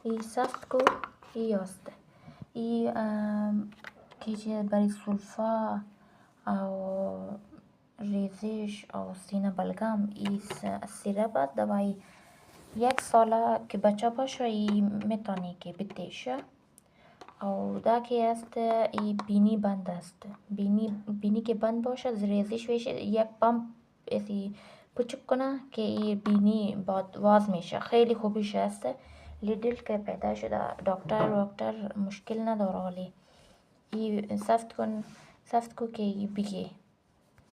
ای سفت کو ای است ای که برای سلفا او ریزش او سینه بلغم ای سیرپ دوای 1 ساله که بچه باشه ای میتونه که بتیشه او دا که است ای بینی بند است بینی که بند باشه ریزش ویشه یک پمپ ایسی پچک کنه که ای بینی باد واز میشه خیلی خوبیش است لیدل که پیدا شده دکتر مشکل نداره ولی ای سفت کو که ای بگی